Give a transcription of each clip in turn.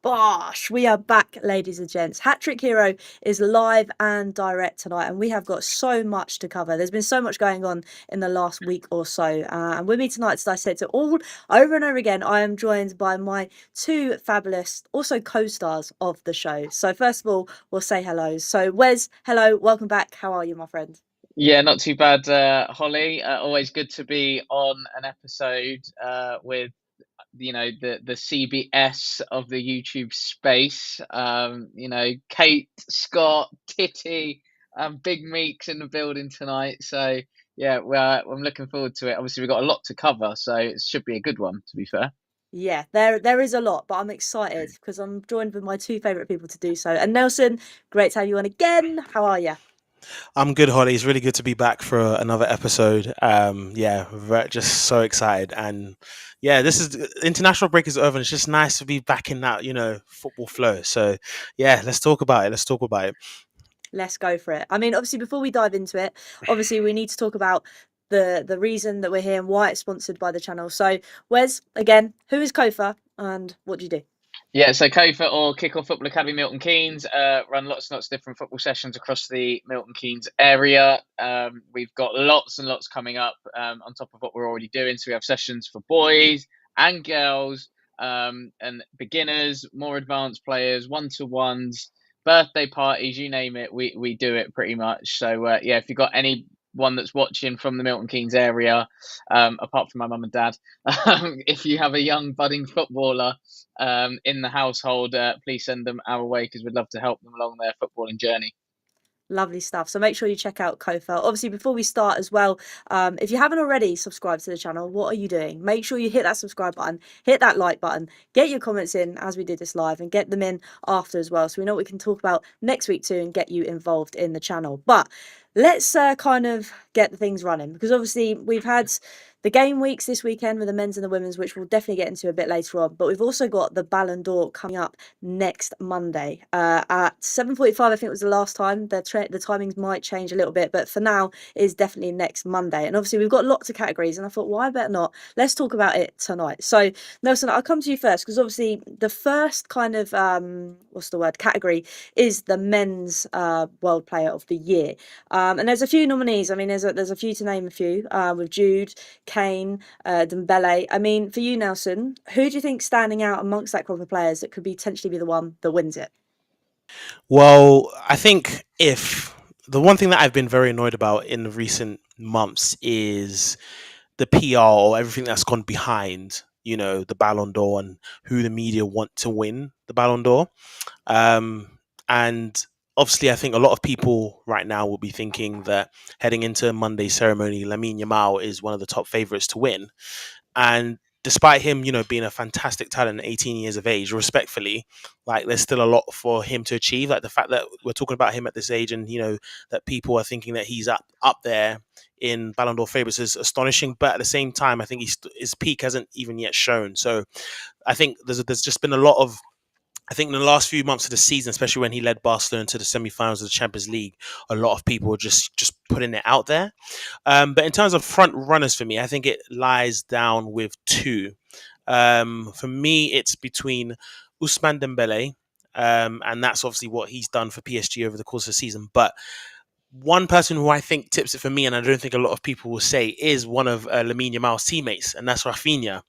Bosh, we are back, ladies and gents. Hat Trick Hero is live and direct tonight, and we have got so much to cover. There's been so much going on in the last week or so, and with me tonight to dissect it all over and over again, I am joined by my two fabulous, also co-stars of the show. So first of all, we'll say hello. So Wes, hello, welcome back. How are you, my friend? Yeah, not too bad, Holly. Always good to be on an episode with the CBS of the YouTube space. Kate, Scott, Titty, Big Meeks in the building tonight. So yeah, I'm looking forward to it. Obviously, we've got a lot to cover, so it should be a good one. To be fair. Yeah, there is a lot, but I'm excited because I'm joined with my two favourite people to do so. And Nelson, great to have you on again. How are you? I'm good, Holly. It's really good to be back for another episode. Just so excited, and yeah, this is international break is over, and it's just nice to be back in that football flow. So yeah, let's talk about it. Let's talk about it. Let's go for it. I mean, obviously, before we dive into it, obviously we need to talk about the reason that we're here and why it's sponsored by the channel. So, Wes, again, who is Kofa and what do you do? Yeah, so Kofa or Kickoff Football Academy Milton Keynes run lots and lots of different football sessions across the Milton Keynes area. We've got lots and lots coming up on top of what we're already doing. So we have sessions for boys and girls and beginners, more advanced players, one-to-ones, birthday parties, you name it, we do it pretty much. So yeah, if you've got anyone that's watching from the Milton Keynes area, apart from my mum and dad, if you have a young budding footballer in the household, please send them our way because we'd love to help them along their footballing journey. Lovely stuff. So make sure you check out Kofa. Obviously, before we start as well, if you haven't already subscribed to the channel, what are you doing? Make sure you hit that subscribe button, hit that like button, get your comments in as we did this live, and get them in after as well, so we know what we can talk about next week too and get you involved in the channel. But let's kind of get the things running because obviously we've had the game weeks this weekend with the men's and the women's, which we'll definitely get into a bit later on. But we've also got the Ballon d'Or coming up next Monday at 7:45. I think it was the last time. The timings might change a little bit, but for now, it is definitely next Monday. And obviously, we've got lots of categories, and I thought, why better not? Let's talk about it tonight. So, Nelson, I'll come to you first because obviously the first kind of what's the word category is the men's World Player of the Year, and there's a few nominees. I mean, there's a few to name a few with Jude, Kane, Dembele. I mean, for you, Nelson, who do you think standing out amongst that group of players that could potentially be the one that wins it? Well, I think if the one thing that I've been very annoyed about in the recent months is the PR or everything that's gone behind, the Ballon d'Or and who the media want to win the Ballon d'Or. And obviously, I think a lot of people right now will be thinking that heading into Monday's ceremony, Lamine Yamal is one of the top favorites to win. And despite him, being a fantastic talent at 18 years of age, respectfully, like there's still a lot for him to achieve. Like the fact that we're talking about him at this age and, that people are thinking that he's up there in Ballon d'Or favorites is astonishing. But at the same time, I think his peak hasn't even yet shown. So I think there's just been a lot of I think in the last few months of the season, especially when he led Barcelona to the semi-finals of the Champions League, a lot of people were just putting it out there. But in terms of front runners for me, I think it lies down with two. For me, it's between Ousmane Dembele, and that's obviously what he's done for PSG over the course of the season. But one person who I think tips it for me, and I don't think a lot of people will say, is one of Lamine Yamal's teammates, and that's Rafinha.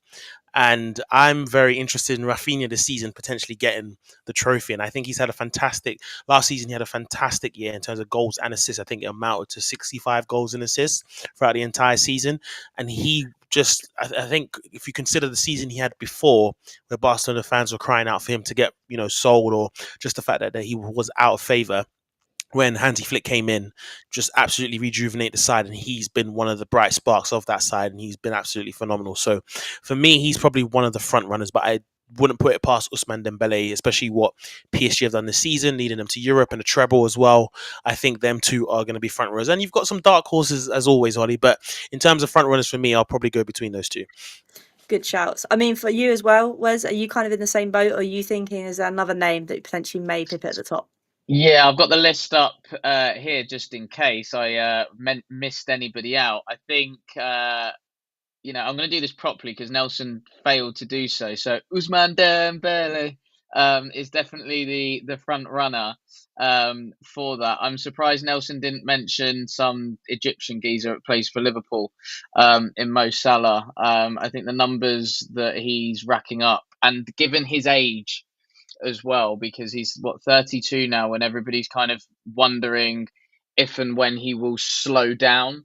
And I'm very interested in Rafinha this season potentially getting the trophy. And I think he's had a fantastic last season. He had a fantastic year in terms of goals and assists. I think it amounted to 65 goals and assists throughout the entire season. And he just, I think, if you consider the season he had before, where Barcelona fans were crying out for him to get, sold, or just the fact that he was out of favor when Hansi Flick came in, just absolutely rejuvenate the side, and he's been one of the bright sparks of that side, and he's been absolutely phenomenal. So for me, he's probably one of the front runners, but I wouldn't put it past Ousmane Dembele, especially what PSG have done this season, leading them to Europe and a treble as well. I think them two are going to be front runners, and you've got some dark horses as always, Ollie. But in terms of front runners for me, I'll probably go between those two. Good shouts. I mean, for you as well, Wes, are you kind of in the same boat, or are you thinking is there another name that potentially may pip at the top? Yeah, I've got the list up here just in case I missed anybody out. I think I'm going to do this properly because Nelson failed to do so. So Usman Dembele, is definitely the front runner for that. I'm surprised Nelson didn't mention some Egyptian geezer that plays for Liverpool in Mo Salah. I think the numbers that he's racking up, and given his age as well, because he's 32 now, and everybody's kind of wondering if and when he will slow down.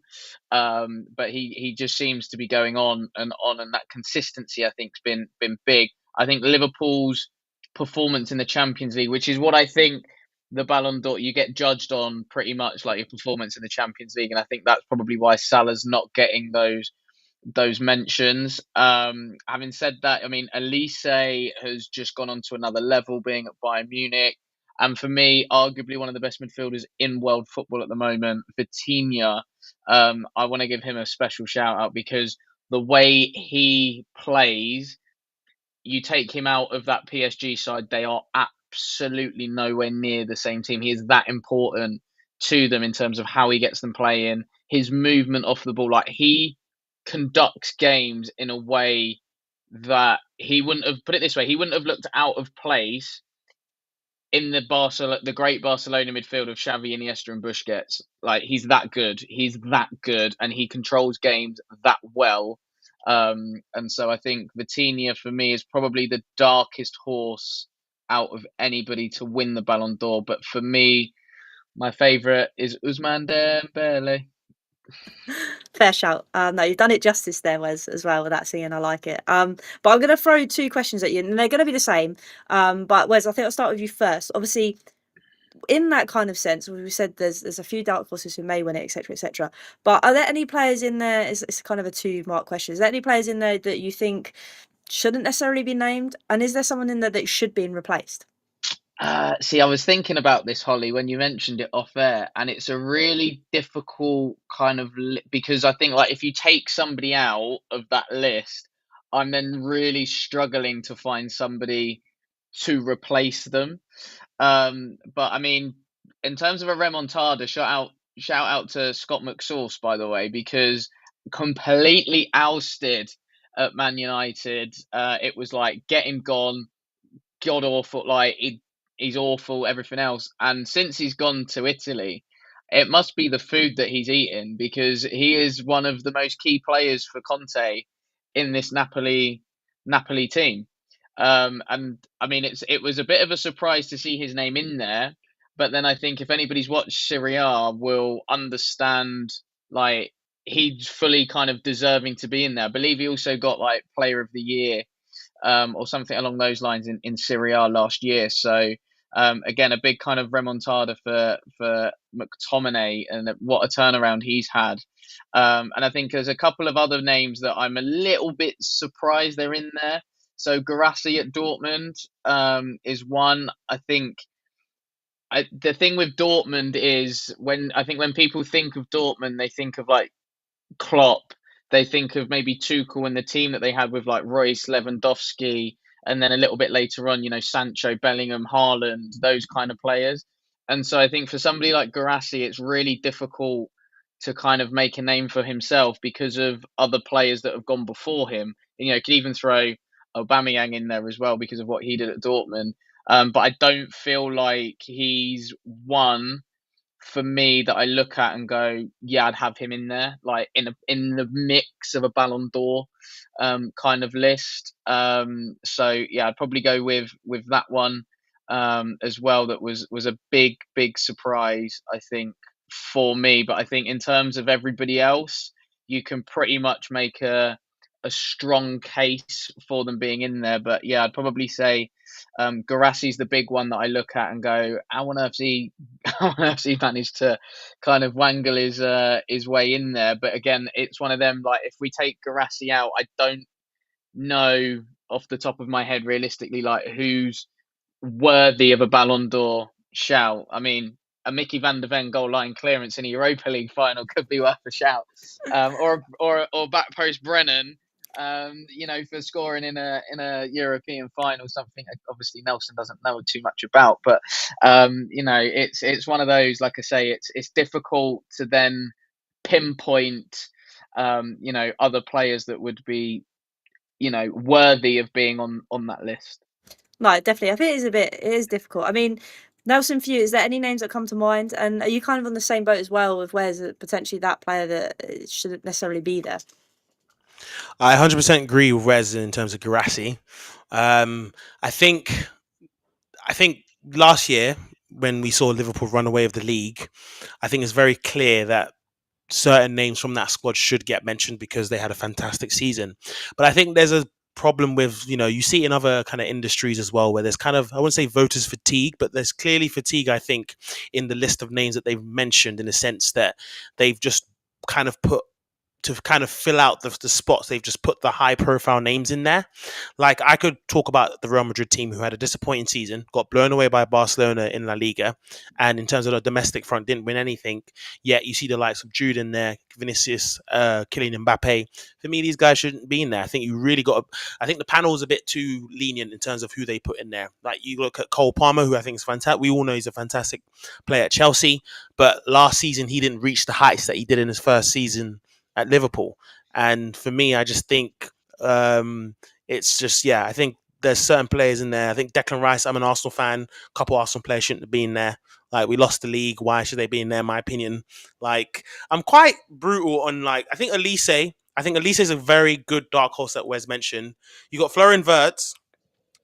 But he just seems to be going on, and that consistency I think's been big. I think Liverpool's performance in the Champions League, which is what I think the Ballon d'Or, you get judged on pretty much like your performance in the Champions League, and I think that's probably why Salah's not getting those mentions. Having said that, I mean, Elise has just gone on to another level, being at Bayern Munich, and for me, arguably one of the best midfielders in world football at the moment, Vitinha. I want to give him a special shout out because the way he plays, you take him out of that PSG side, they are absolutely nowhere near the same team. He is that important to them in terms of how he gets them playing, his movement off the ball. Like, he conducts games in a way that he wouldn't have, put it this way, he wouldn't have looked out of place in the great Barcelona midfield of Xavi, Iniesta, and Busquets. Like, he's that good. He's that good, and he controls games that well. And so I think Vitinha for me is probably the darkest horse out of anybody to win the Ballon d'Or. But for me, my favourite is Ousmane Dembele. Fair shout. No, you've done it justice there, Wes, as well with that singing. I like it. But I'm going to throw two questions at you, and they're going to be the same. But Wes, I think I'll start with you first. Obviously, in that kind of sense, we said there's a few dark horses who may win it, etc., etc. But are there any players in there? It's kind of a two-mark question. Is there any players in there that you think shouldn't necessarily be named, and is there someone in there that should be replaced? See, I was thinking about this, Holly, when you mentioned it off air, and it's a really difficult kind of because I think, like, if you take somebody out of that list, I'm then really struggling to find somebody to replace them. But I mean, in terms of a remontada, shout out to Scott McSauce, by the way, because completely ousted at Man United. It was like, get him gone, god awful. Like, he's awful, everything else. And since he's gone to Italy, it must be the food that he's eating, because he is one of the most key players for Conte in this Napoli team. And I mean, it was a bit of a surprise to see his name in there, but then I think if anybody's watched Serie A will understand, like, he's fully kind of deserving to be in there. I believe he also got like Player of the Year, or something along those lines in Serie A last year. So again, a big kind of remontada for McTominay, and what a turnaround he's had. And I think there's a couple of other names that I'm a little bit surprised they're in there. So Guirassy at Dortmund is one. I think the thing with Dortmund is, when people think of Dortmund, they think of like Klopp, they think of maybe Tuchel and the team that they had with like Royce, Lewandowski, and then a little bit later on, Sancho, Bellingham, Haaland, those kind of players. And so I think for somebody like Guirassy, it's really difficult to kind of make a name for himself because of other players that have gone before him. Could even throw Aubameyang in there as well because of what he did at Dortmund. But I don't feel like he's one for me that I look at and go, yeah, I'd have him in there, like in the mix of a Ballon d'Or kind of list. So yeah, I'd probably go with that one as well. That was a big surprise, I think, for me. But I think in terms of everybody else, you can pretty much make a strong case for them being in there. But yeah, I'd probably say Guirassy's the big one that I look at and go, how on earth he managed to kind of wangle his way in there. But again, it's one of them, like, if we take Guirassy out, I don't know off the top of my head realistically like who's worthy of a Ballon d'Or shout. I mean, a Mickey van der Ven goal line clearance in a Europa League final could be worth a shout, or back post Brennan, for scoring in a European final, something obviously Nelson doesn't know too much about. But it's one of those. Like I say, it's difficult to then pinpoint, other players that would be, worthy of being on that list. No, definitely. I think it is difficult. I mean, Nelson, for you, is there any names that come to mind? And are you kind of on the same boat as well with where's potentially that player that shouldn't necessarily be there? I 100% agree with Wes in terms of Girassi. Um, I think I think last year when we saw Liverpool run away with the league, I think it's very clear that certain names from that squad should get mentioned because they had a fantastic season. But I think there's a problem with, you see it in other kind of industries as well, where there's kind of, I wouldn't say voters fatigue, but there's clearly fatigue, I think, in the list of names that they've mentioned, in the sense that they've just kind of put to kind of fill out the spots, they've just put the high profile names in there. Like, I could talk about the Real Madrid team who had a disappointing season, got blown away by Barcelona in La Liga, and in terms of the domestic front, didn't win anything. Yet you see the likes of Jude in there, Vinicius, Kylian Mbappe. For me, these guys shouldn't be in there. I think you really got. I think the panel is a bit too lenient in terms of who they put in there. Like, you look at Cole Palmer, who I think is fantastic. We all know he's a fantastic player at Chelsea, but last season he didn't reach the heights that he did in his first season at Liverpool. And for me, I just think it's just, yeah, I think there's certain players in there. I think Declan Rice, I'm an Arsenal fan. A couple Arsenal players shouldn't have been there. Like, we lost the league. Why should they be in there? In my opinion. Like, I'm quite brutal on, like, I think Elise. I think Elise is a very good dark horse that Wes mentioned. You got Florian Wirtz,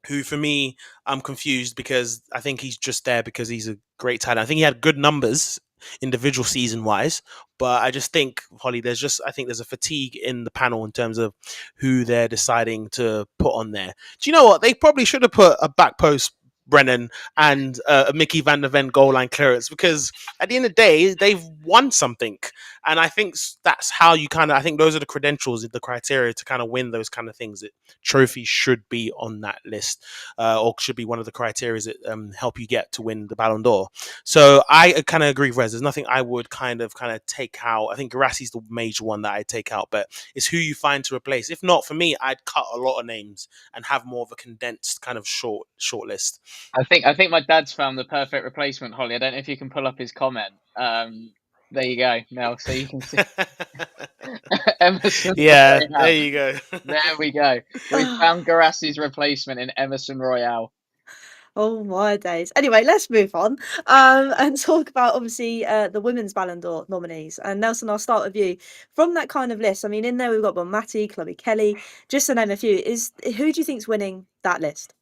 who for me, I'm confused because I think he's just there because he's a great talent. I think he had good numbers individual season wise, but I just think, Holly, I think there's a fatigue in the panel in terms of who they're deciding to put on there. Do you know what? They probably should have put a back post Brennan and a Mickey Van der Ven goal line clearance, because at the end of the day, they've won something. And I think that's how you kind of, I think those are the credentials, the criteria to kind of win those kind of things. That trophies should be on that list, or should be one of the criteria that help you get to win the Ballon d'Or. So I kind of agree with Rez. There's nothing I would kind of take out. I think Garassi's the major one that I take out, but it's who you find to replace. If not, for me, I'd cut a lot of names and have more of a condensed kind of short list. I think my dad's found the perfect replacement, Holly. I don't know if you can pull up his comment. There you go, Mel. So you can see Emerson. Yeah, Royale. there you go. There we go. We found Garassi's replacement in Emerson Royale. Oh my days. Anyway, let's move on and talk about obviously the women's Ballon d'Or nominees. And Nelson, I'll start with you. From that kind of list, I mean, in there we've got Bonmati, Chloe Kelly, just to name a few. Who do you think's winning that list?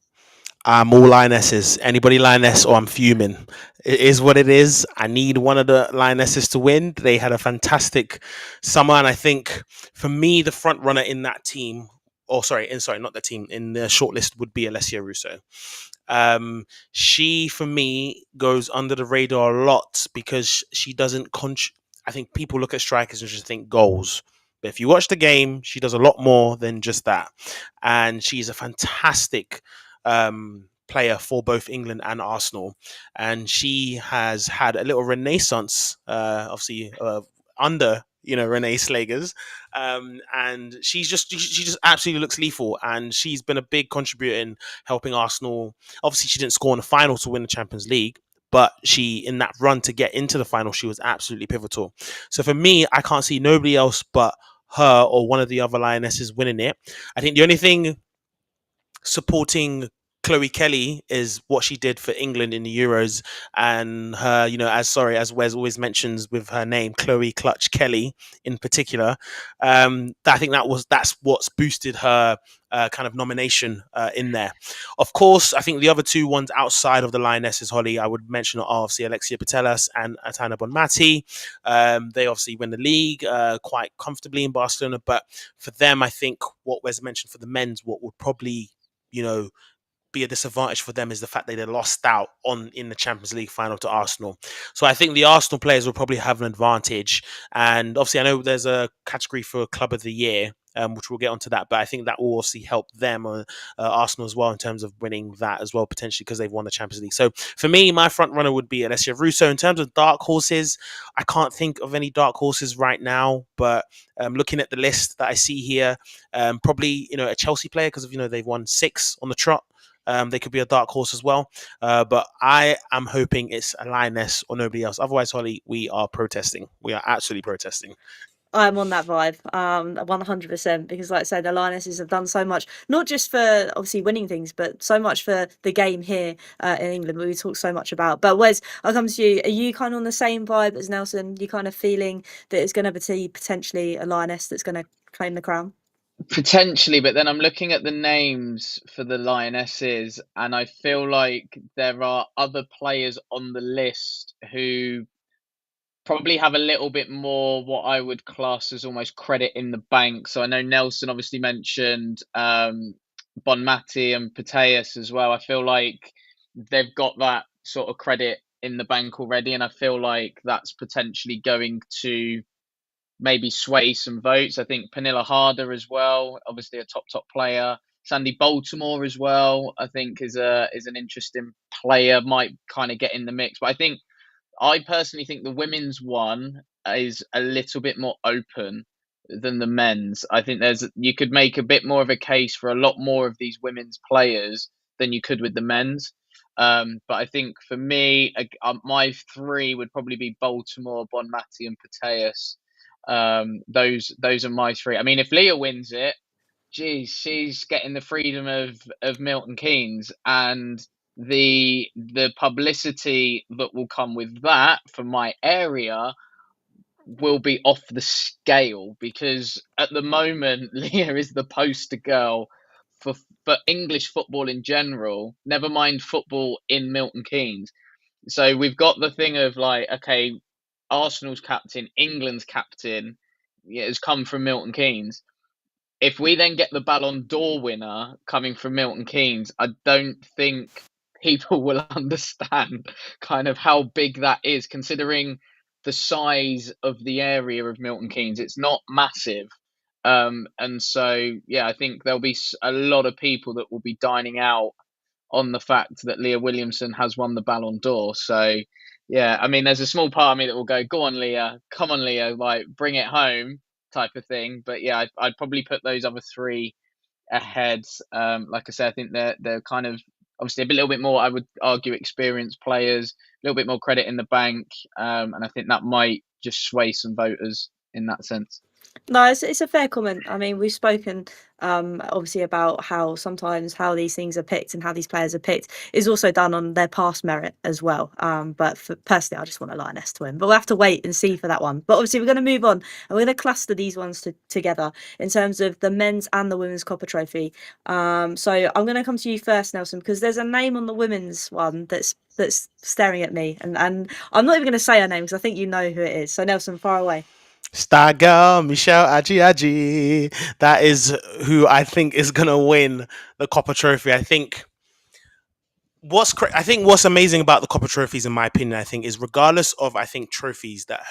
I'm all lionesses. Anybody lioness, or I'm fuming. It is what it is. I need one of the lionesses to win. They had a fantastic summer, and I think for me, the front runner in that team, or sorry, not the team, in the shortlist would be Alessia Russo. She, for me, goes under the radar a lot because she doesn't. I think people look at strikers and just think goals. But if you watch the game, she does a lot more than just that. And she's a fantastic player for both England and Arsenal. And she has had a little renaissance, obviously, under Renee Slagers, and she just absolutely looks lethal, and she's been a big contributor in helping Arsenal. Obviously, she didn't score in the final to win the Champions League, but she, in that run to get into the final, she was absolutely pivotal. So for me, I can't see nobody else but her or one of the other lionesses winning it. I think the only thing supporting Chloe Kelly is what she did for England in the Euros, and her, as Wes always mentions with her name, Chloe Clutch Kelly in particular. I think that's what's boosted her kind of nomination in there. Of course, I think the other two ones outside of the lionesses, Holly, I would mention are obviously Alexia Putellas and Atana Bonmati. They obviously win the league quite comfortably in Barcelona, but for them, I think what Wes mentioned for the men's, what would probably be a disadvantage for them is the fact that they lost out in the Champions League final to Arsenal. So I think the Arsenal players will probably have an advantage. And obviously, I know there's a category for Club of the Year, which we'll get onto that. But I think that will obviously help them, Arsenal as well, in terms of winning that as well, potentially, because they've won the Champions League. So for me, my front runner would be Alessia Russo. In terms of dark horses, I can't think of any dark horses right now. But looking at the list that I see here, probably a Chelsea player, because they've won 6 on the trot. They could be a dark horse as well. But I am hoping it's a lioness or nobody else. Otherwise, Holly, we are protesting. We are absolutely protesting. I'm on that vibe, 100%, because like I said, the Lionesses have done so much, not just for obviously winning things, but so much for the game here in England, we talk so much about. But Wes, I'll come to you. Are you kind of on the same vibe as Nelson? You kind of feeling that it's going to be potentially a Lioness that's going to claim the crown? Potentially, but then I'm looking at the names for the Lionesses, and I feel like there are other players on the list who probably have a little bit more what I would class as almost credit in the bank. So I know Nelson obviously mentioned Bonmati and Pateus as well. I feel like they've got that sort of credit in the bank already, and I feel like that's potentially going to maybe sway some votes. I think Pernilla Harder as well, obviously a top player. Sandy Baltimore as well, I think is an interesting player, might kind of get in the mix. But I personally think the women's one is a little bit more open than the men's. I think you could make a bit more of a case for a lot more of these women's players than you could with the men's. But I think for me, my three would probably be Baltimore, Bonmati, and Pateus. Those are my three. I mean, if Leah wins it, geez, she's getting the freedom of Milton Keynes, and the publicity that will come with that for my area will be off the scale, because at the moment Leah is the poster girl for English football in general, never mind football in Milton Keynes. So we've got the thing of like, okay, Arsenal's captain, England's captain, yeah, has come from Milton Keynes. If we then get the Ballon d'Or winner coming from Milton Keynes, I don't think people will understand kind of how big that is, considering the size of the area of Milton Keynes. It's not massive. And so, yeah, I think there'll be a lot of people that will be dining out on the fact that Leah Williamson has won the Ballon d'Or. So, yeah, I mean, there's a small part of me that will go on, Leah, come on, Leah, like bring it home type of thing. But yeah, I'd probably put those other three ahead. Like I said, I think they're kind of obviously a little bit more, I would argue, experienced players, a little bit more credit in the bank, and I think that might just sway some voters in that sense. No, it's a fair comment. I mean, we've spoken obviously about how sometimes how these things are picked and how these players are picked is also done on their past merit as well. But personally, I just want a Lioness to win. But we'll have to wait and see for that one. But obviously, we're going to move on and we're going to cluster these ones together in terms of the men's and the women's Copper Trophy. So I'm going to come to you first, Nelson, because there's a name on the women's one that's staring at me, and I'm not even going to say her name because I think you know who it is. So Nelson, far away. Star girl, Michelle Aji. That is who I think is gonna win the Copper Trophy. I think what's amazing about the Copper Trophies, in my opinion, I think, is regardless of trophies that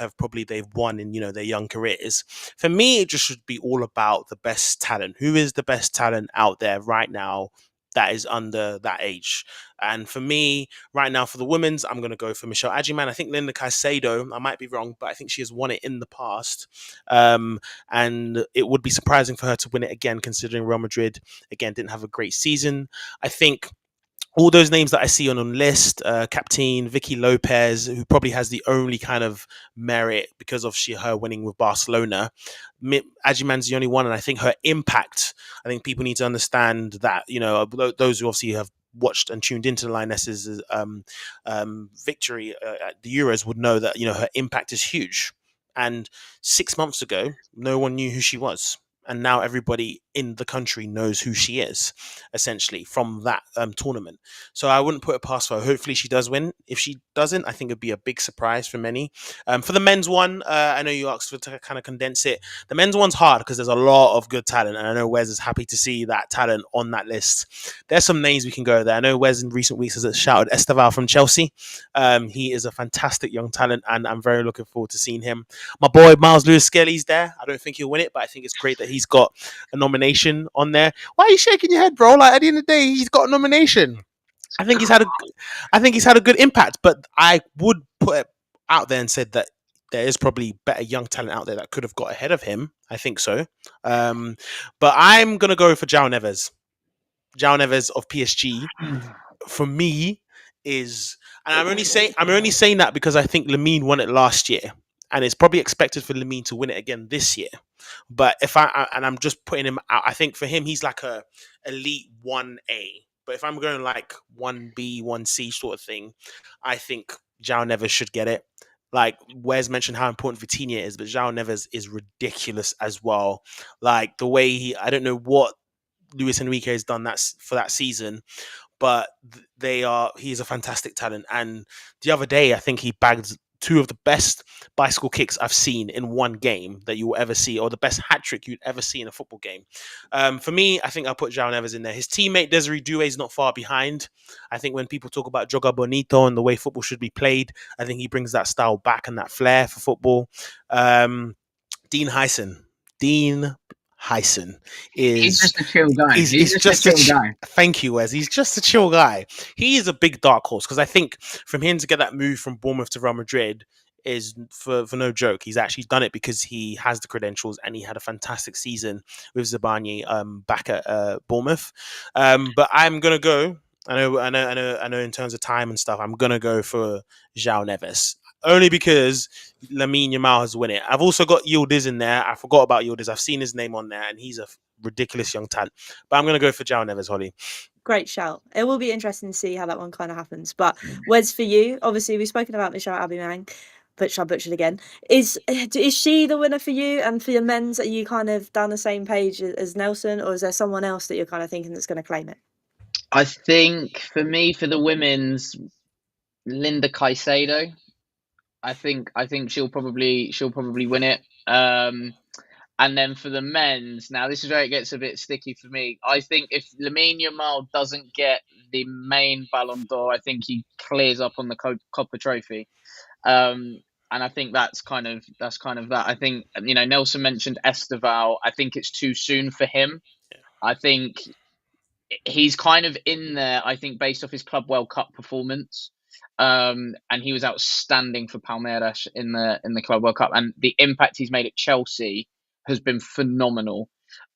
they've won in their young careers. For me, it just should be all about the best talent. Who is the best talent out there right now that is under that age? And for me, right now, for the women's, I'm going to go for Michelle Agiman. I think Linda Caicedo, I might be wrong, but I think she has won it in the past. And it would be surprising for her to win it again, considering Real Madrid, again, didn't have a great season. I think all those names that I see on the list, Captain Vicky Lopez, who probably has the only kind of merit because of her winning with Barcelona. Ajiman's the only one, and I think her impact, I think people need to understand that, those who obviously have watched and tuned into the Lionesses' victory at the Euros would know that, her impact is huge. And 6 months ago, no one knew who she was. And now everybody in the country knows who she is, essentially, from that tournament. So I wouldn't put it past her. Hopefully she does win. If she doesn't, I think it'd be a big surprise for many. For the men's one, I know you asked for to kind of condense it. The men's one's hard because there's a lot of good talent, and I know Wes is happy to see that talent on that list. There's some names we can go there. I know Wes in recent weeks has shouted Esteval from Chelsea. He is a fantastic young talent, and I'm very looking forward to seeing him. My boy Miles Lewis Skelly's there. I don't think he'll win it, but I think it's great that he's got a nomination on there. Why are you shaking your head, bro? Like, at the end of the day, he's got a nomination. I think he's had a good impact, but I would put it out there and said that there is probably better young talent out there that could have got ahead of him. I think so. But I'm gonna go for João Neves. João Neves of PSG, for me, is, and I'm only saying that because I think Lamine won it last year. and it's probably expected for Lamine to win it again this year. But I'm just putting him out, I think for him he's like a elite 1A. But if I'm going like 1B, 1C sort of thing, I think João Neves should get it. Like Wes mentioned how important Vitinha is, but João Neves is ridiculous as well. Like the way I don't know what Luis Enrique has done for that season, but he's a fantastic talent. And the other day, I think he bagged two of the best bicycle kicks I've seen in one game that you will ever see, or the best hat trick you'd ever see in a football game. For me, I think I'll put João Neves in there. His teammate Desiree Doué is not far behind. I think when people talk about joga bonito and the way football should be played, I think he brings that style back and that flair for football. Dean Hyson He's is just a chill guy. He's just a chill guy. Thank you, Wes. He's just a chill guy. He is a big dark horse because I think from him to get that move from Bournemouth to Real Madrid is for no joke. He's actually done it because he has the credentials and he had a fantastic season with Zabani back at Bournemouth. But I'm gonna go. I know. In terms of time and stuff, I'm gonna go for João Neves. Only because Lamine Yamal has won it. I've also got Yildiz in there. I forgot about Yildiz. I've seen his name on there, and he's a ridiculous young talent. But I'm going to go for João Neves, Holly. Great shout. It will be interesting to see how that one kind of happens. But Wes, for you, obviously we've spoken about Michelle Aubameyang, but I butchered again. Is she the winner for you? And for your men's, are you kind of down the same page as Nelson, or is there someone else that you're kind of thinking that's going to claim it? I think for me, for the women's, Linda Caicedo. I think she'll probably win it. And then for the men's, now this is where it gets a bit sticky for me. I think if Lamine Yamal doesn't get the main Ballon d'Or, I think he clears up on the Coppa Trophy. And I think that's kind of that. I think Nelson mentioned Esteval. I think it's too soon for him. I think he's kind of in there. I think based off his Club World Cup performance. And he was outstanding for Palmeiras in the Club World Cup, and the impact he's made at Chelsea has been phenomenal.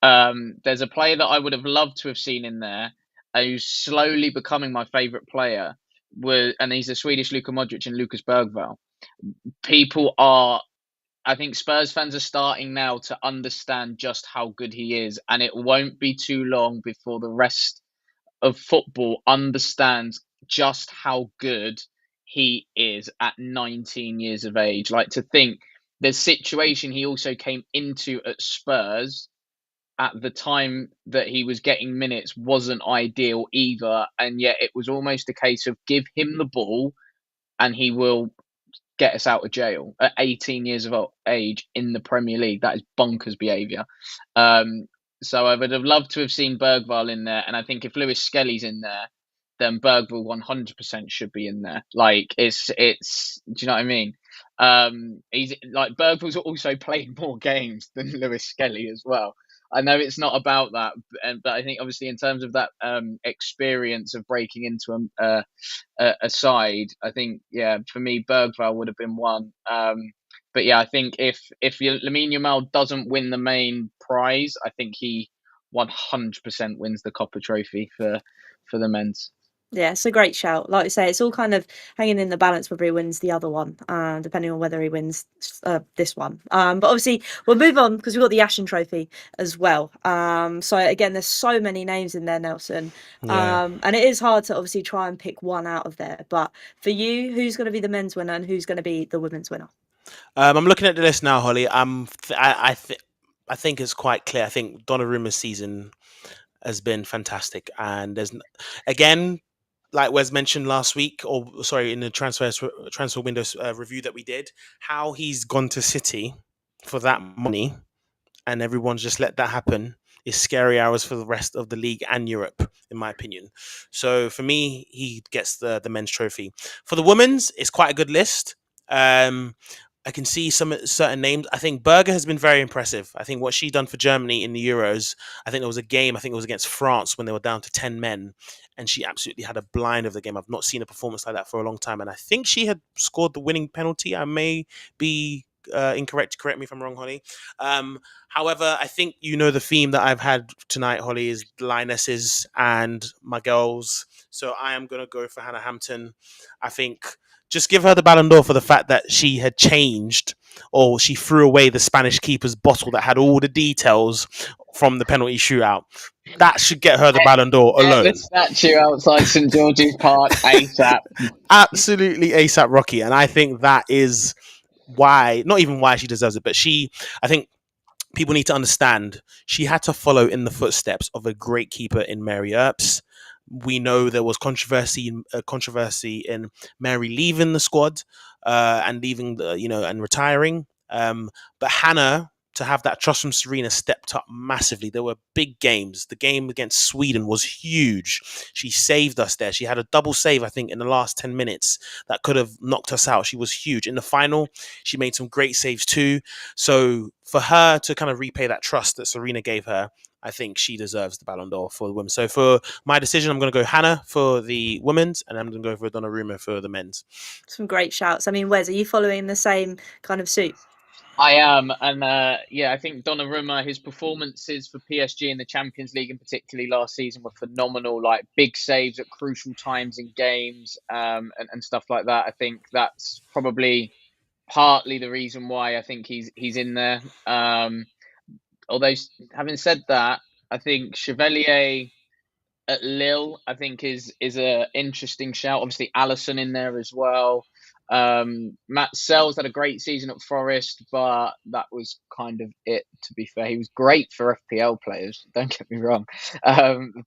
There's a player that I would have loved to have seen in there, who's slowly becoming my favourite player, and he's the Swedish Luka Modric and Lucas Bergvall. I think Spurs fans are starting now to understand just how good he is, and it won't be too long before the rest of football understands just how good he is at 19 years of age. Like, to think the situation he also came into at Spurs at the time that he was getting minutes wasn't ideal either, and yet it was almost a case of give him the ball and he will get us out of jail at 18 years of age in the Premier League. That is bonkers behaviour. So I would have loved to have seen Bergvall in there, and I think if Lewis Skelly's in there, then Bergvall 100% should be in there. Like, it's. Do you know what I mean? He's like, Bergvall's also played more games than Lewis Skelly as well. I know it's not about that, but I think obviously in terms of that experience of breaking into a side, I think for me Bergvall would have been one. But I think if Lamine Yamal doesn't win the main prize, I think he 100% wins the Coppa Trophy for the men's. Yeah, it's a great shout. Like I say, it's all kind of hanging in the balance whether he wins the other one, depending on whether he wins this one. But obviously, we'll move on because we've got the Ashen Trophy as well. So again, there's so many names in there, Nelson. And it is hard to obviously try and pick one out of there. But for you, who's going to be the men's winner and who's going to be the women's winner? I'm looking at the list now, Holly. I think it's quite clear. I think Donnarumma's season has been fantastic, and there's again, like Wes mentioned last week, in the transfer windows review that we did, how he's gone to City for that money, and everyone's just let that happen, is scary hours for the rest of the league and Europe, in my opinion. So for me, he gets the men's trophy. For the women's, it's quite a good list. I can see some certain names. I think Berger has been very impressive. I think what she done for Germany in the Euros, I think there was a game, I think it was against France when they were down to 10 men, and she absolutely had a blind of the game. I've not seen a performance like that for a long time, and I think she had scored the winning penalty. I may be incorrect. Correct me if I'm wrong, Holly. However, I think the theme that I've had tonight, Holly, is Lionesses and my girls. So I am going to go for Hannah Hampton. I think just give her the Ballon d'Or for the fact that she had changed or she threw away the Spanish keeper's bottle that had all the details from the penalty shootout. That should get her the Ballon d'Or Get alone. the statue outside St George's Park ASAP. Absolutely ASAP Rocky. And I think that is why, not even why she deserves it, but I think people need to understand she had to follow in the footsteps of a great keeper in Mary Earps. We know there was controversy in Mary leaving the squad and leaving and retiring. But Hannah, to have that trust from Serena, stepped up massively. There were big games. The game against Sweden was huge. She saved us there. She had a double save, I think, in the last 10 minutes that could have knocked us out. She was huge. In the final, she made some great saves too. So for her to kind of repay that trust that Serena gave her, I think she deserves the Ballon d'Or for the women. So for my decision, I'm going to go Hannah for the women's, and I'm going to go for Donnarumma for the men's. Some great shouts. I mean, Wes, are you following the same kind of suit? I am, and I think Donnarumma, his performances for PSG in the Champions League, and particularly last season, were phenomenal. Like big saves at crucial times in games, and stuff like that. I think that's probably partly the reason why I think he's in there. Although having said that, I think Chevalier at Lille, I think is a interesting shout. Obviously, Allison in there as well. Matt Sells had a great season at Forest, but that was kind of it. To be fair, he was great for FPL players. Don't get me wrong,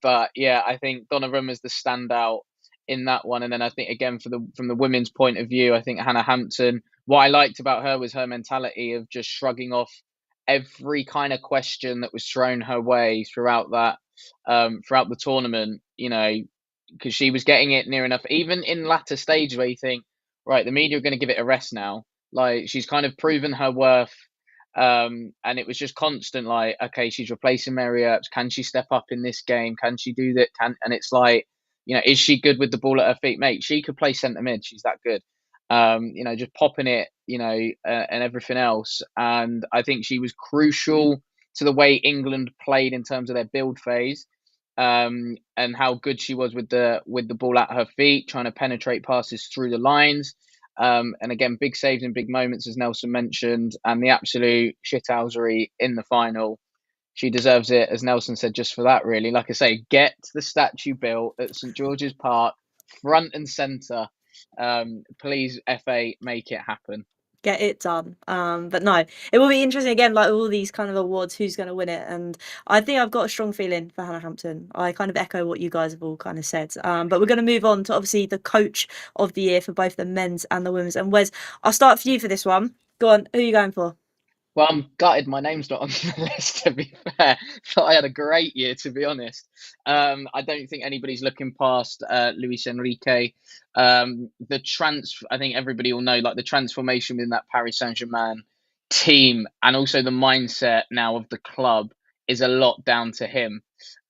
but yeah, I think Donnarumma's the standout in that one. And then I think again from the women's point of view, I think Hannah Hampton. What I liked about her was her mentality of just shrugging off every kind of question that was thrown her way throughout the tournament, because she was getting it near enough, even in latter stages where you think, right, the media are going to give it a rest now. Like she's kind of proven her worth. And it was just constant, like, okay, she's replacing Mary Earps. Can she step up in this game? Can she do that? And it's like, is she good with the ball at her feet? Mate, she could play centre mid. She's that good. Just popping it, and everything else. And I think she was crucial to the way England played in terms of their build phase, and how good she was with the ball at her feet, trying to penetrate passes through the lines. And again, big saves in big moments, as Nelson mentioned, and the absolute shithousery in the final. She deserves it, as Nelson said, just for that, really. Like I say, get the statue built at St George's Park, front and centre. Please, FA, make it happen. Get it done. But no, it will be interesting again, like all these kind of awards, who's going to win it. And I think I've got a strong feeling for Hannah Hampton. I kind of echo what you guys have all kind of said. But we're going to move on to obviously the coach of the year for both the men's and the women's. And Wes, I'll start for you for this one. Go on, who are you going for? Well, I'm gutted my name's not on the list, to be fair. But I had a great year, to be honest. I don't think anybody's looking past Luis Enrique. I think everybody will know, like the transformation within that Paris Saint-Germain team, and also the mindset now of the club, is a lot down to him.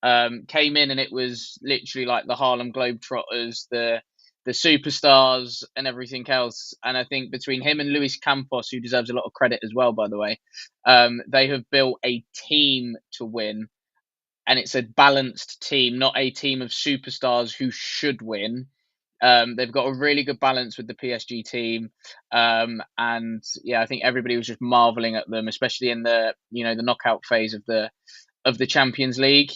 Came in and it was literally like the Harlem Globetrotters, the superstars and everything else. And I think between him and Luis Campos, who deserves a lot of credit as well, by the way, they have built a team to win. And it's a balanced team, not a team of superstars who should win. They've got a really good balance with the PSG team. And yeah, I think everybody was just marveling at them, especially in the knockout phase of the Champions League.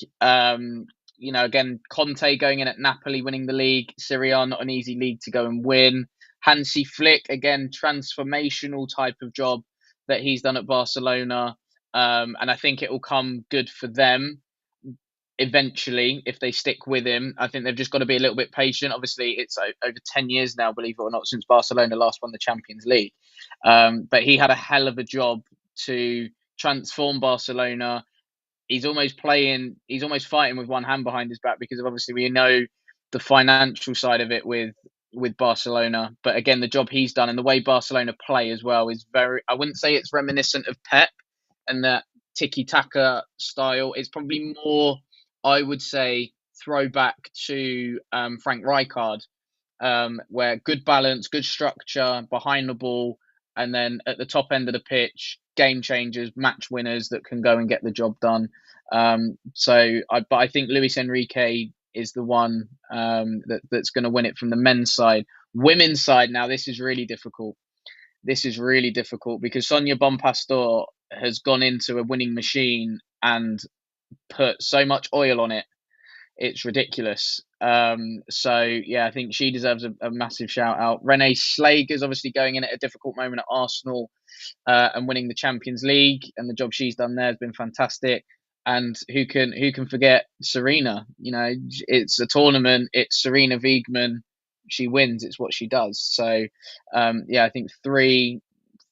Again, Conte going in at Napoli, winning the league. Serie A, not an easy league to go and win. Hansi Flick, again, transformational type of job that he's done at Barcelona. And I think it will come good for them eventually if they stick with him. I think they've just got to be a little bit patient. Obviously, it's over 10 years now, believe it or not, since Barcelona last won the Champions League. But he had a hell of a job to transform Barcelona. He's almost fighting with one hand behind his back, because obviously we know the financial side of it with Barcelona. But again, the job he's done and the way Barcelona play as well is very, I wouldn't say it's reminiscent of Pep and that tiki-taka style. It's probably more, I would say, throwback to Frank Rijkaard, where good balance, good structure behind the ball, and then at the top end of the pitch, game changers, match winners that can go and get the job done. But I think Luis Enrique is the one that's going to win it from the men's side. Women's side, now this is really difficult. this is really difficult because Sonia Bonpastor has gone into a winning machine and put so much oil on it. It's ridiculous. So yeah, I think she deserves a massive shout out. Renee Slager's obviously going in at a difficult moment at Arsenal and winning the Champions League, and the job she's done there has been fantastic. And who can forget Serena? You know, it's a tournament. It's Serena Wiegmann. She wins. It's what she does. So yeah, I think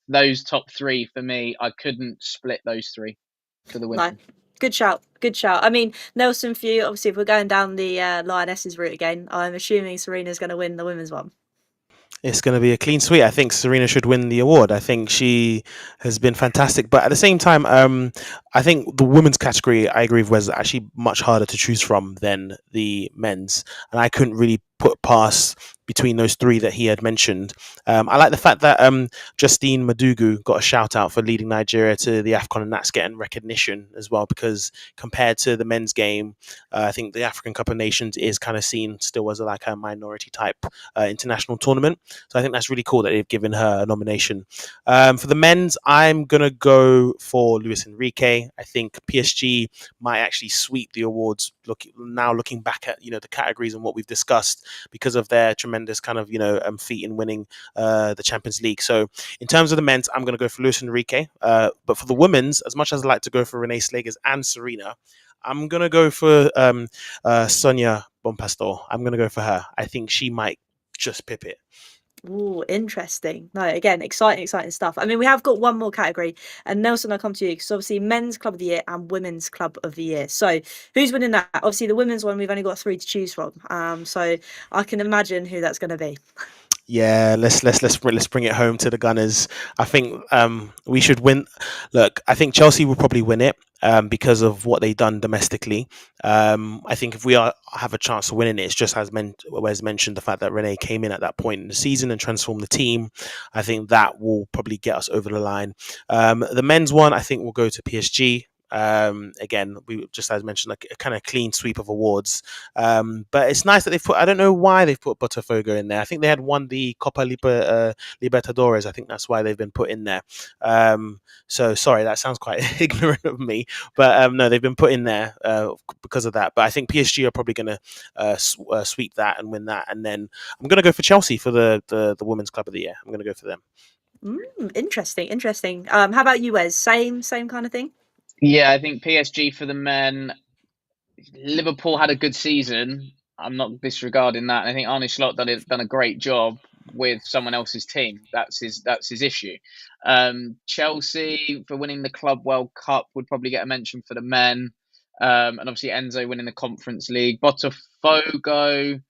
those top three for me. I couldn't split those three for the women. No. Good shout. Good shout. I mean, Nelson, for you, obviously, if we're going down the Lionesses route again, I'm assuming Serena's going to win the women's one. It's going to be a clean sweep. I think Serena should win the award. I think she has been fantastic. But at the same time, I think the women's category, I agree with, was actually much harder to choose from than the men's. And I couldn't really put past between those three that he had mentioned. I like the fact that Justine Madugu got a shout out for leading Nigeria to the AFCON, and that's getting recognition as well, because compared to the men's game, I think the African Cup of Nations is kind of seen still as like a minority type international tournament. So I think that's really cool that they've given her a nomination. For the men's, I'm going to go for Luis Enrique. I think PSG might actually sweep the awards looking back at, the categories and what we've discussed, because of their tremendous kind of, feat in winning the Champions League. So in terms of the men's, I'm going to go for Luis Enrique. But for the women's, as much as I'd like to go for Renee Slagers and Serena, I'm going to go for Sonia Bonpastor. I'm going to go for her. I think she might just pip it. Ooh, interesting. No, again, exciting stuff. I mean, we have got one more category, and Nelson, I'll come to you because obviously men's club of the year and women's club of the year. So who's winning that? Obviously, the women's one, we've only got 3 to choose from. So I can imagine who that's going to be. Yeah, let's bring it home to the Gunners. I think we should win. Look, I think Chelsea will probably win it because of what they've done domestically. I think if we have a chance of winning it, it's just as Wes mentioned, the fact that Renee came in at that point in the season and transformed the team. I think that will probably get us over the line. The men's one, I think, will go to PSG. Again, we just as mentioned, like a kind of clean sweep of awards. But it's nice that they've put. I don't know why they've put Botafogo in there. I think they had won the Copa Libertadores. I think that's why they've been put in there. So sorry, that sounds quite ignorant of me, but no, they've been put in there because of that. But I think PSG are probably going to sweep that and win that, and then I'm going to go for Chelsea for the Women's Club of the Year. I'm going to go for them. Interesting. How about you, Wes? Same kind of thing? Yeah, I think PSG for the men. Liverpool had a good season. I'm not disregarding that. I think Arne Slot done a great job with someone else's team. That's his issue. Chelsea for winning the Club World Cup would probably get a mention for the men. And obviously Enzo winning the Conference League. Botafogo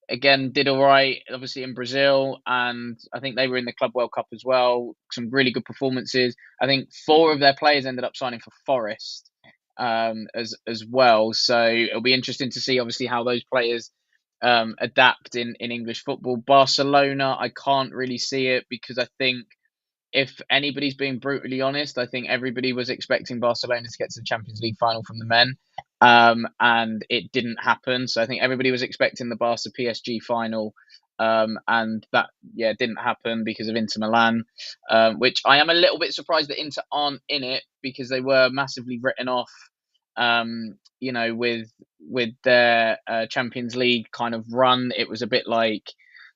again did all right, obviously in Brazil, and I think they were in the Club World Cup as well. Some really good performances. I think 4 of their players ended up signing for Forest as well. So it'll be interesting to see obviously how those players adapt in English football. Barcelona, I can't really see it, because I think if anybody's being brutally honest, I think everybody was expecting Barcelona to get to the Champions League final from the men, and it didn't happen. So I think everybody was expecting the Barca PSG final, and that didn't happen because of Inter Milan, which I am a little bit surprised that Inter aren't in it, because they were massively written off, with their Champions League kind of run. It was a bit like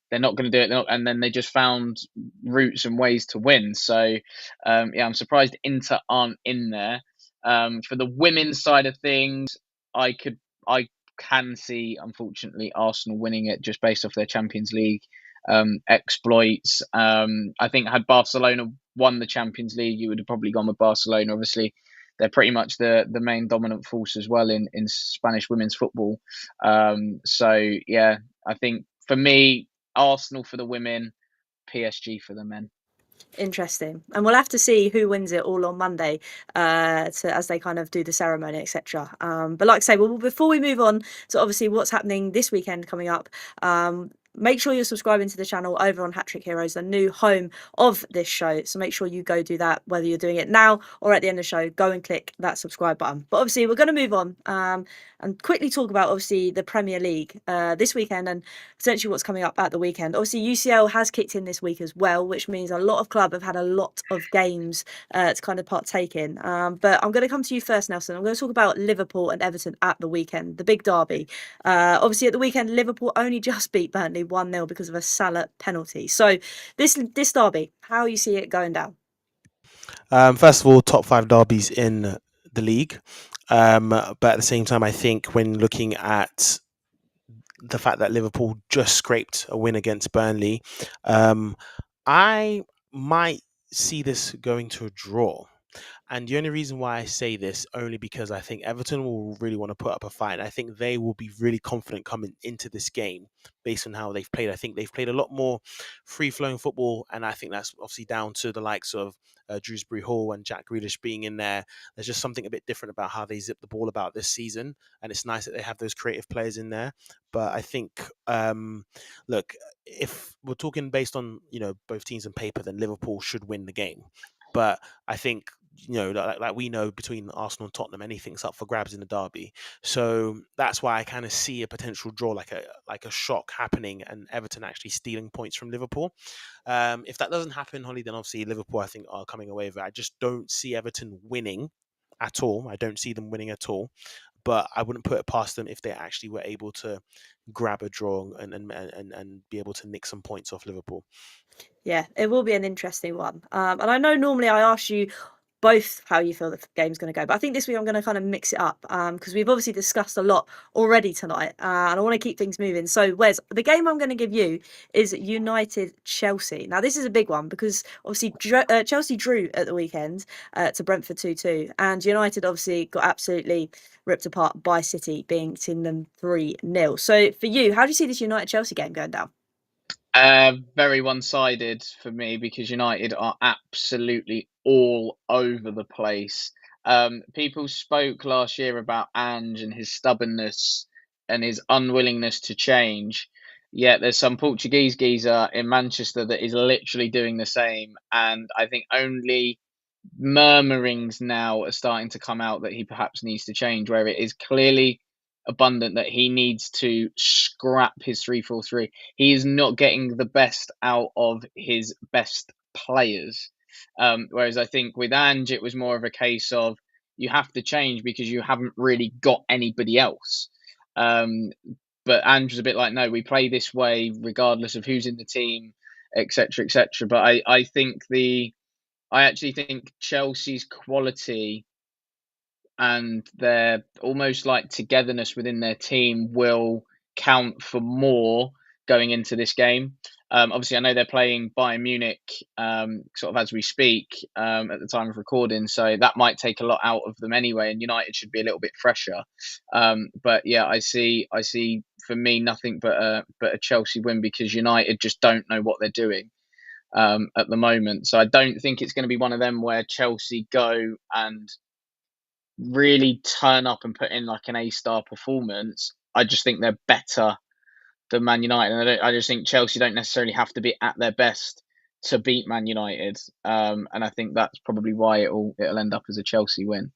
they're not going to do it, and then they just found routes and ways to win. So I'm surprised Inter aren't in there. For the women's side of things, I can see, unfortunately, Arsenal winning it just based off their Champions League exploits. I think had Barcelona won the Champions League, you would have probably gone with Barcelona. Obviously, they're pretty much the main dominant force as well in Spanish women's football. So yeah, I think for me, Arsenal for the women, PSG for the men. Interesting. And we'll have to see who wins it all on Monday as they kind of do the ceremony, etc. But like I say, well, before we move on to obviously what's happening this weekend coming up, make sure you're subscribing to the channel over on Hat Trick Heroes, the new home of this show. So make sure you go do that, whether you're doing it now or at the end of the show. Go and click that subscribe button. But obviously, we're going to move on and quickly talk about obviously the Premier League this weekend and potentially what's coming up at the weekend. Obviously, UCL has kicked in this week as well, which means a lot of club have had a lot of games to kind of partake in. But I'm going to come to you first, Nelson. I'm going to talk about Liverpool and Everton at the weekend, the big derby. Obviously, at the weekend, Liverpool only just beat Burnley 1-0 because of a Salah penalty. So this derby, how you see it going down? First of all, top 5 derbies in the league. But at the same time, I think when looking at the fact that Liverpool just scraped a win against Burnley, I might see this going to a draw. And the only reason why I say this only because I think Everton will really want to put up a fight. I think they will be really confident coming into this game based on how they've played. I think they've played a lot more free-flowing football, and I think that's obviously down to the likes of Dewsbury Hall and Jack Grealish being in there. There's just something a bit different about how they zip the ball about this season, and it's nice that they have those creative players in there. But I think, look, if we're talking based on both teams on paper, then Liverpool should win the game. But I think like we know between Arsenal and Tottenham, anything's up for grabs in the derby. So that's why I kind of see a potential draw, like a shock happening, and Everton actually stealing points from Liverpool. If that doesn't happen, Holly, then obviously Liverpool, I think, are coming away with it. I just don't see Everton winning at all. I don't see them winning at all. But I wouldn't put it past them if they actually were able to grab a draw and be able to nick some points off Liverpool. Yeah, it will be an interesting one. And I know normally I ask you both how you feel the game's going to go, but I think this week I'm going to kind of mix it up because we've obviously discussed a lot already tonight, and I want to keep things moving. So, Wes, the game I'm going to give you is United Chelsea. Now, this is a big one because obviously Chelsea drew at the weekend to Brentford 2-2, and United obviously got absolutely ripped apart by City, beating them 3-0. So, for you, how do you see this United Chelsea game going down? Very one-sided for me because United are absolutely all over the place. People spoke last year about Ange and his stubbornness and his unwillingness to change. Yet there's some Portuguese geezer in Manchester that is literally doing the same, and I think only murmurings now are starting to come out that he perhaps needs to change, where it is clearly abundant that he needs to scrap his 3-4-3. He is not getting the best out of his best players. Whereas I think with Ange, it was more of a case of you have to change because you haven't really got anybody else. But Ange was a bit like, no, we play this way regardless of who's in the team, etc., etc. But I actually think Chelsea's quality and their almost like togetherness within their team will count for more going into this game. Obviously, I know they're playing Bayern Munich sort of as we speak at the time of recording, so that might take a lot out of them anyway, and United should be a little bit fresher. But yeah, I see for me nothing but a Chelsea win because United just don't know what they're doing at the moment. So I don't think it's going to be one of them where Chelsea go and really turn up and put in like an A-star performance. I just think they're better than Man United, and I just think Chelsea don't necessarily have to be at their best to beat Man United, and I think that's probably why it'll end up as a Chelsea win.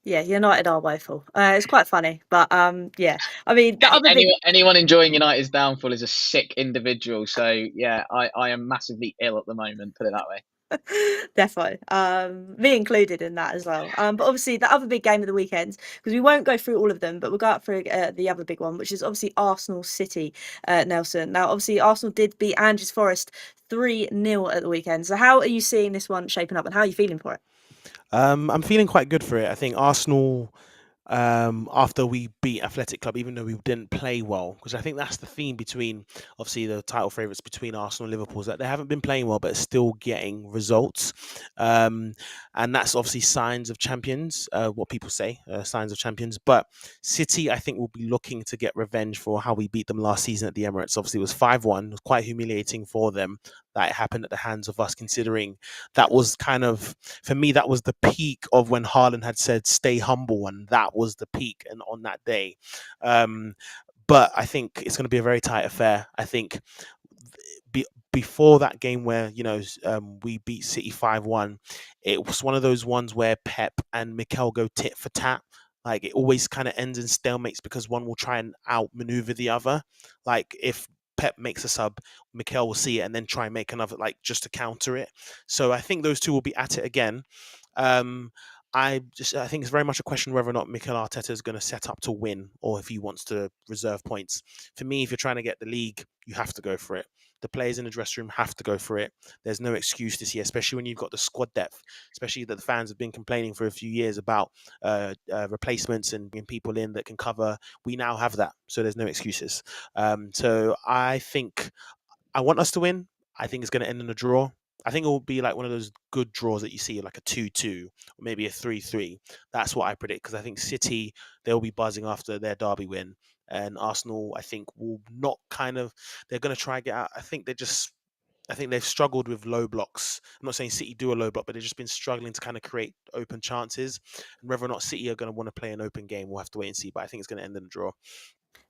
Yeah, United are woeful. It's quite funny, but yeah. I mean, the other big Anyone enjoying United's downfall is a sick individual. So yeah, I am massively ill at the moment. Put it that way. Defo. Me included in that as well. But obviously the other big game of the weekend, because we won't go through all of them, but we'll go up through the other big one, which is obviously Arsenal City, Nelson. Now, obviously Arsenal did beat Ange's Forest 3-0 at the weekend. So how are you seeing this one shaping up, and how are you feeling for it? I'm feeling quite good for it. I think Arsenal, after we beat Athletic Club, even though we didn't play well, because I think that's the theme between obviously the title favourites between Arsenal and Liverpool, is that they haven't been playing well but still getting results, and that's obviously signs of champions, what people say, signs of champions. But City, I think, will be looking to get revenge for how we beat them last season at the Emirates. Obviously it was 5-1. It was quite humiliating for them that it happened at the hands of us, considering that was kind of, for me, that was the peak of when Haaland had said stay humble, and that was the peak and on that day. But but I think it's going to be a very tight affair. I think before that game where we beat City 5-1, it was one of those ones where Pep and Mikel go tit for tat. Like, it always kind of ends in stalemates because one will try and outmaneuver the other. Like, if Pep makes a sub, Mikel will see it and then try and make another, like, just to counter it. So I think those two will be at it again. I think it's very much a question whether or not Mikel Arteta is going to set up to win or if he wants to reserve points. For me, if you're trying to get the league, you have to go for it. The players in the dressing room have to go for it. There's no excuse this year, especially when you've got the squad depth, especially that the fans have been complaining for a few years about replacements and people in that can cover. We now have that, so there's no excuses. So I think I want us to win. I think it's going to end in a draw. I think it will be like one of those good draws that you see, like a 2-2 or maybe a 3-3. That's what I predict, because I think City, they'll be buzzing after their derby win. And Arsenal, I think, will not they're going to try and get out. I think they've struggled with low blocks. I'm not saying City do a low block, but they've just been struggling to kind of create open chances. And whether or not City are going to want to play an open game, we'll have to wait and see. But I think it's going to end in a draw.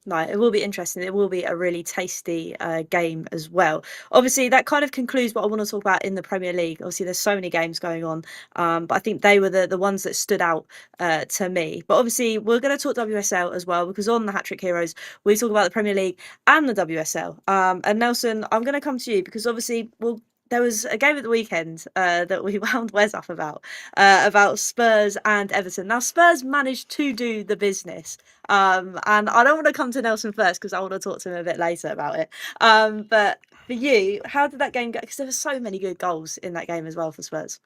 No, it will be interesting. It will be a really tasty game as well. Obviously, that kind of concludes what I want to talk about in the Premier League. Obviously, there's so many games going on, but I think they were the ones that stood out to me. But obviously, we're going to talk WSL as well, because on the Hat Trick Heroes, we talk about the Premier League and the WSL. And Nelson, I'm going to come to you because obviously, there was a game at the weekend that we wound Wes up about Spurs and Everton. Now, Spurs managed to do the business. And I don't want to come to Nelson first because I want to talk to him a bit later about it. But for you, how did that game go? Because there were so many good goals in that game as well for Spurs.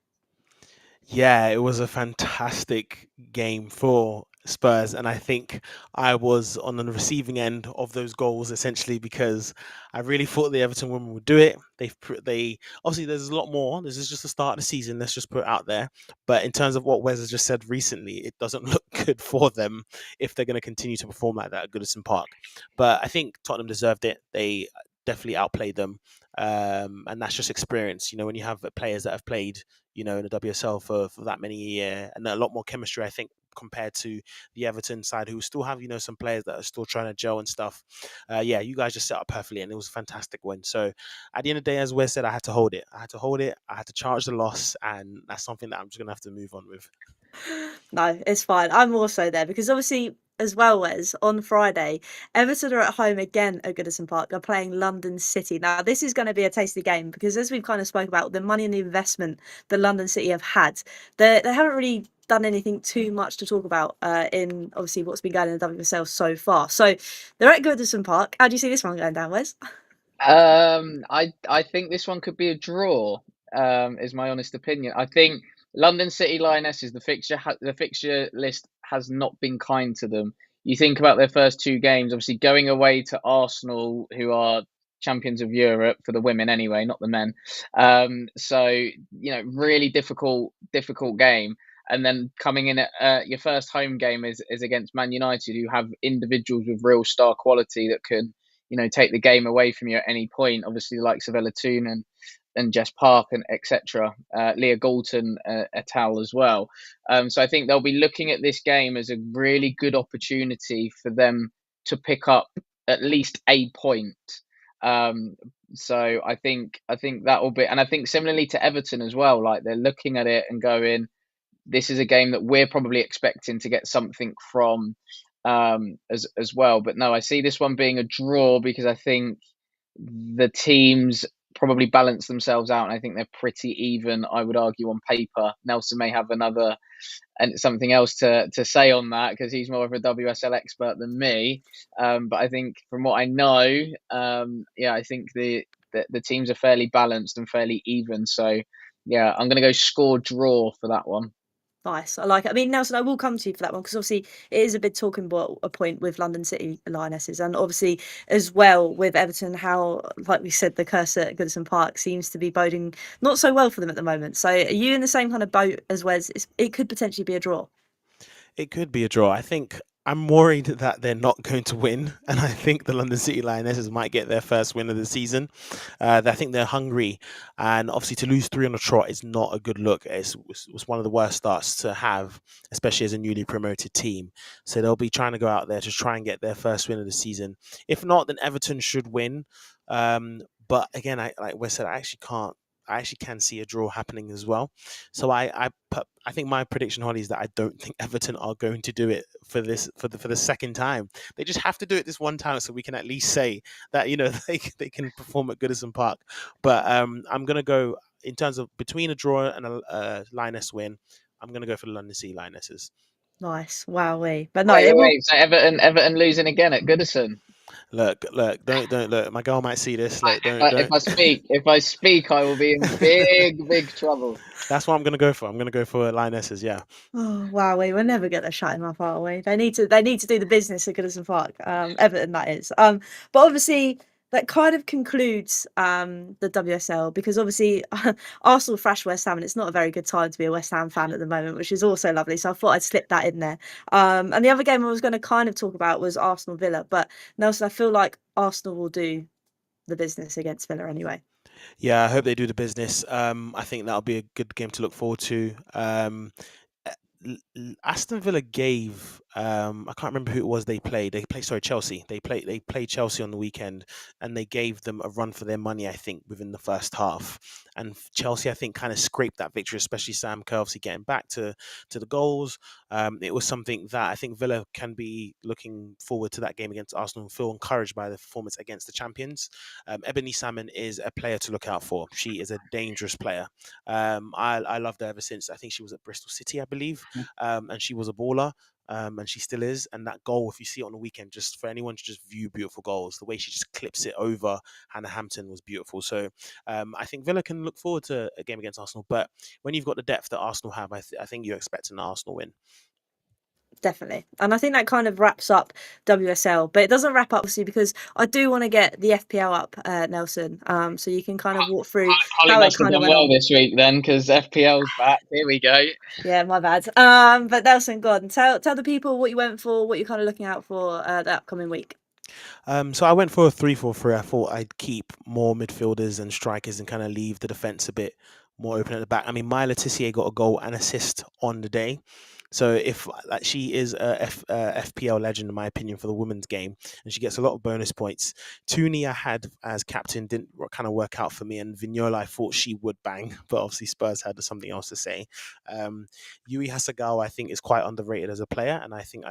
Yeah, it was a fantastic game for Spurs, and I think I was on the receiving end of those goals essentially because I really thought the Everton women would do it. They obviously, there's a lot more. This is just the start of the season. Let's just put it out there. But in terms of what Wes has just said recently, it doesn't look good for them if they're going to continue to perform like that at Goodison Park. But I think Tottenham deserved it. They definitely outplayed them, and that's just experience. When you have players that have played in the WSL for that many years, and a lot more chemistry, I think, compared to the Everton side, who still have, some players that are still trying to gel and stuff. Yeah, you guys just set up perfectly, and it was a fantastic win. So at the end of the day, as Wes said, I had to hold it. I had to charge the loss, and that's something that I'm just going to have to move on with. No, it's fine. I'm also there because obviously, as well as on Friday, Everton are at home again at Goodison Park. They're playing London City. Now, this is going to be a tasty game because, as we've kind of spoke about, the money and the investment that London City have had, they haven't really done anything too much to talk about in obviously what's been going in the WSL so far. So they're at Goodison Park. How do you see this one going down, Wes? I think this one could be a draw. Is my honest opinion. I think London City Lionesses, the fixture list has not been kind to them. You think about their first two games, obviously going away to Arsenal, who are champions of Europe for the women anyway, not the men. So really difficult game. And then coming in at your first home game is against Man United, who have individuals with real star quality that can take the game away from you at any point. Obviously, the likes of Ella Toon and Jess Park and etc. Leah Galton et al. As well. So I think they'll be looking at this game as a really good opportunity for them to pick up at least a point. So I think that will be, and I think similarly to Everton as well. Like, they're looking at it and going, this is a game that we're probably expecting to get something from as well. But no, I see this one being a draw because I think the teams probably balance themselves out, and I think they're pretty even, I would argue, on paper. Nelson may have something else to say on that because he's more of a WSL expert than me. But I think from what I know, I think the teams are fairly balanced and fairly even. So yeah, I'm going to go score draw for that one. Nice. I like it. I mean, Nelson, I will come to you for that one because obviously it is a big talking point with London City Lionesses, and obviously as well with Everton, how, like we said, the curse at Goodison Park seems to be boding not so well for them at the moment. So are you in the same kind of boat as Wes? It could potentially be a draw. It could be a draw. I think I'm worried that they're not going to win, and I think the London City Lionesses might get their first win of the season. I think they're hungry, and obviously to lose 3 on the trot is not a good look. Was one of the worst starts to have, especially as a newly promoted team. So they'll be trying to go out there to try and get their first win of the season. If not, then Everton should win. But again, like Wes said, I actually can't. I actually can see a draw happening as well. So I think my prediction, Holly, is that I don't think Everton are going to do it for the second time. They just have to do it this one time, so we can at least say that they can perform at Goodison Park. But I'm gonna go in terms of between a draw and a Lioness win. I'm gonna go for the London City Lionesses. Nice, wowee. But no, Wait, it will. wait. So Everton losing again at Goodison. Look, don't look. My girl might see this. Look, If don't. I speak, I will be in big trouble. That's what I'm gonna go for. I'm gonna go for Lionesses. Yeah. Oh wow, we're never gonna shut him up, are we? They need to do the business at Goodison Park. Everton that is. But obviously that kind of concludes the WSL because obviously Arsenal thrash West Ham and it's not a very good time to be a West Ham fan at the moment, which is also lovely. So I thought I'd slip that in there. And the other game I was going to kind of talk about was Arsenal Villa, but Nelson, I feel like Arsenal will do the business against Villa anyway. Yeah, I hope they do the business. I think that'll be a good game to look forward to. Aston Villa gave I can't remember who it was they played. They played Chelsea. They played Chelsea on the weekend and they gave them a run for their money, I think, within the first half. And Chelsea, I think, kind of scraped that victory, especially Sam Kerr obviously getting back to the goals. It was something that I think Villa can be looking forward to that game against Arsenal and feel encouraged by the performance against the champions. Ebony Salmon is a player to look out for. She is a dangerous player. I loved her ever since. I think she was at Bristol City, I believe, and she was a baller. And she still is. And that goal, if you see it on the weekend, just for anyone to just view beautiful goals, the way she just clips it over Hannah Hampton was beautiful. So I think Villa can look forward to a game against Arsenal. But when you've got the depth that Arsenal have, I think you're expecting an Arsenal win. Definitely. And I think that kind of wraps up WSL, but it doesn't wrap up obviously because I do want to get the FPL up, Nelson. So you can kind of walk through Holly how it must have kind of done went well on. this week then, because FPL's back. Here we go. Yeah, my bad. But Nelson, go on. Tell the people what you went for, what you're kind of looking out for the upcoming week. So I went for a 3-4-3. I thought I'd keep more midfielders and strikers and kind of leave the defense a bit more open at the back. I mean, Maya Letitia got a goal and assist on the day. So if like, she is a FPL legend in my opinion for the women's game, and she gets a lot of bonus points. Tooney I had as captain didn't kind of work out for me, and Vignola I thought she would bang, but obviously Spurs had something else to say. Yui Hasagawa I think is quite underrated as a player, and I think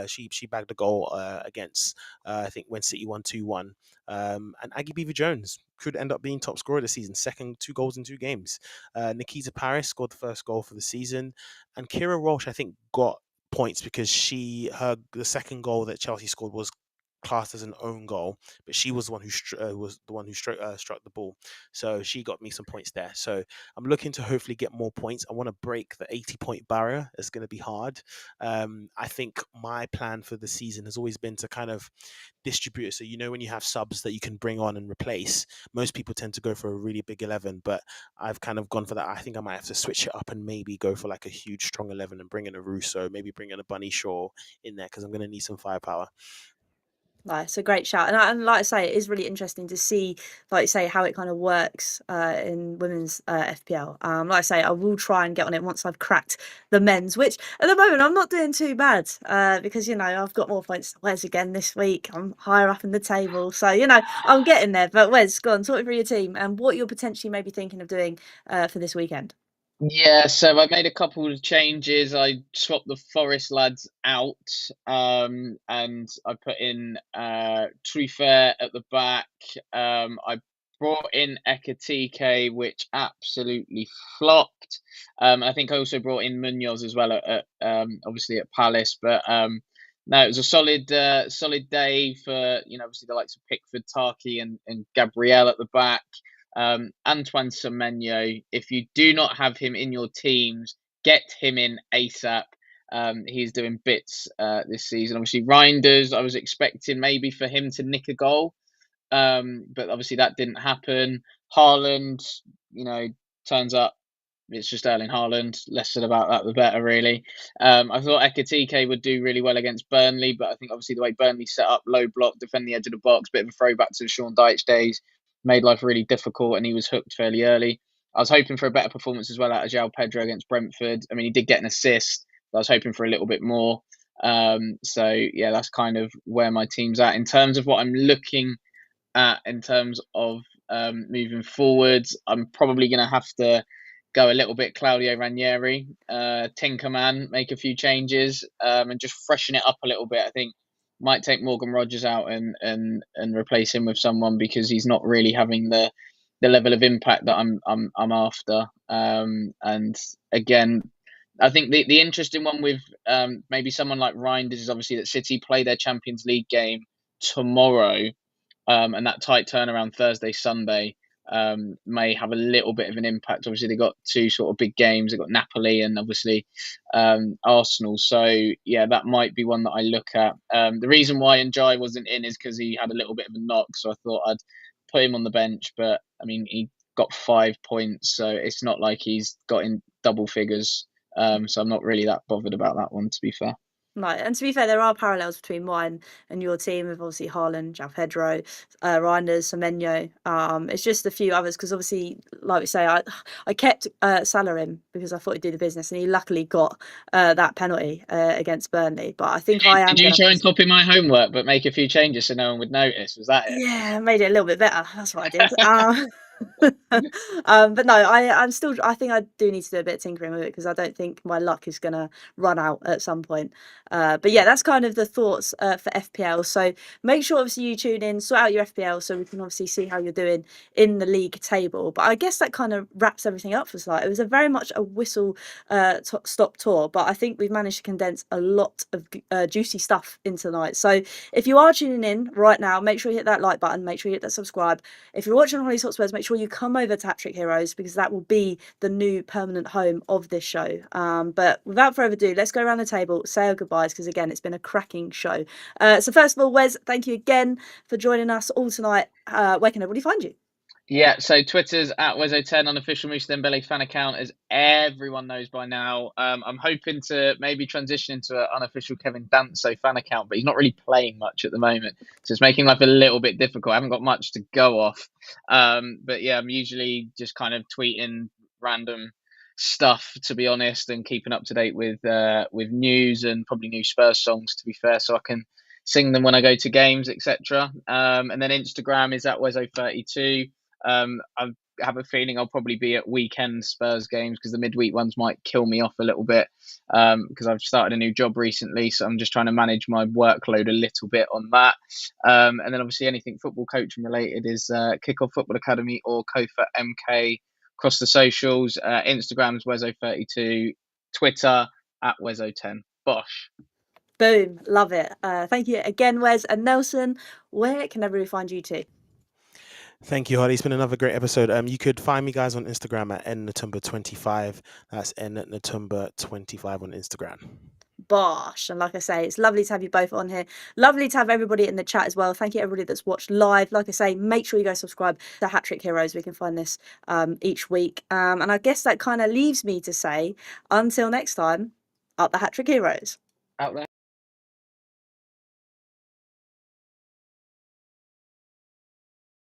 she bagged a goal against I think when City won 2-1. And Aggie Beaver Jones could end up being top scorer this season, second 2 goals in 2 games. Nikita Paris scored the first goal for the season, and Kira Walsh I think got points because the second goal that Chelsea scored was classed as an own goal, but she was the one who struck the ball, so she got me some points there. So I'm looking to hopefully get more points. I want to break the 80-point barrier. It's going to be hard. I think my plan for the season has always been to kind of distribute it. So when you have subs that you can bring on and replace, most people tend to go for a really big 11, but I've kind of gone for that. I think I might have to switch it up and maybe go for like a huge strong 11 and bring in a Russo, maybe bring in a Bunny Shaw in there because I'm going to need some firepower. Nice, a great shout. And like I say, it is really interesting to see, like you say, how it kind of works in women's FPL. Like I say, I will try and get on it once I've cracked the men's, which at the moment I'm not doing too bad because, I've got more points than Wes again this week. I'm higher up in the table. So, I'm getting there. But Wes, go on, talk me through your team and what you're potentially maybe thinking of doing for this weekend. Yeah, so I made a couple of changes. I swapped the Forest lads out, and I put in Trufer at the back. I brought in Ekatike, which absolutely flopped. I think I also brought in Munoz as well at obviously at Palace, but no, it was a solid day for obviously the likes of Pickford, Tarky, and Gabrielle at the back. Antoine Semenyo, if you do not have him in your teams, get him in ASAP. He's doing bits this season. Obviously, Reinders, I was expecting maybe for him to nick a goal, but obviously that didn't happen. Haaland, turns up it's just Erling Haaland. Less said about that, the better, really. I thought Ekitike would do really well against Burnley, but I think obviously the way Burnley set up, low block, defend the edge of the box, bit of a throwback to the Sean Dyche days, made life really difficult, and he was hooked fairly early. I was hoping for a better performance as well out of João Pedro against Brentford. I mean, he did get an assist, but I was hoping for a little bit more. So yeah, that's kind of where my team's at. In terms of what I'm looking at in terms of moving forwards, I'm probably going to have to go a little bit Claudio Ranieri, Tinkerman, make a few changes, and just freshen it up a little bit. I think might take Morgan Rogers out and replace him with someone, because he's not really having the level of impact that I'm after. And again, I think the interesting one with maybe someone like Reinders is obviously that City play their Champions League game tomorrow, and that tight turnaround Thursday, Sunday may have a little bit of an impact. Obviously, they got two sort of big games. They got Napoli and obviously Arsenal. So yeah, that might be one that I look at. The reason why Njai wasn't in is because he had a little bit of a knock, so I thought I'd put him on the bench. But I mean, he got 5 points, so it's not like he's got in double figures. So I'm not really that bothered about that one, to be fair. Right, and to be fair, there are parallels between mine and your team with obviously Haaland, João Pedro, Reinders, Semenyo. It's just a few others because obviously, like we say, I kept Salah in because I thought he'd do the business, and he luckily got that penalty against Burnley. But I think I am Did you going try to. and copy my homework but make a few changes so no one would notice? Was that it? Yeah, made it a little bit better. That's what I did. But no, I'm still. I think I do need to do a bit of tinkering with it because I don't think my luck is gonna run out at some point. But yeah, that's kind of the thoughts for FPL. So make sure obviously you tune in, sort out your FPL, so we can obviously see how you're doing in the league table. But I guess that kind of wraps everything up for tonight. It was a very much a whistle stop tour, but I think we've managed to condense a lot of juicy stuff into tonight. So if you are tuning in right now, make sure you hit that like button, make sure you hit that subscribe. If you're watching on Holly's Hotspurs, make sure you come over to Hat-Trick Heroes because that will be the new permanent home of this show. But without further ado, let's go around the table, say our goodbyes, because again, it's been a cracking show. So first of all, Wes, thank you again for joining us all tonight. Where can everybody find you? Yeah, so Twitter's at Wezo10, unofficial Moussa Dembele fan account, as everyone knows by now. I'm hoping to maybe transition into an unofficial Kevin Danso fan account, but he's not really playing much at the moment, so it's making life a little bit difficult. I haven't got much to go off. But yeah, I'm usually just kind of tweeting random stuff, to be honest, and keeping up to date with news and probably new Spurs songs, to be fair, so I can sing them when I go to games, etc. And then Instagram is at Wezo32. I have a feeling I'll probably be at weekend Spurs games because the midweek ones might kill me off a little bit because I've started a new job recently, so I'm just trying to manage my workload a little bit on that. And then obviously anything football coaching related is Kickoff Football Academy or Kofa MK across the socials. Instagram's Wezo32, Twitter at Wezo10. Bosh. Boom, love it. Thank you again, Wes and Nelson. Where can everybody find you too? Thank you, Holly. It's been another great episode. You could find me, guys, on Instagram at nnatumba25. That's nnatumba25 on Instagram. Bosh. And like I say, it's lovely to have you both on here. Lovely to have everybody in the chat as well. Thank you everybody that's watched live. Like I say, make sure you go subscribe to Hat-Trick Heroes. We can find this each week. And I guess that kind of leaves me to say, until next time, up the Hat-Trick Heroes. Out there.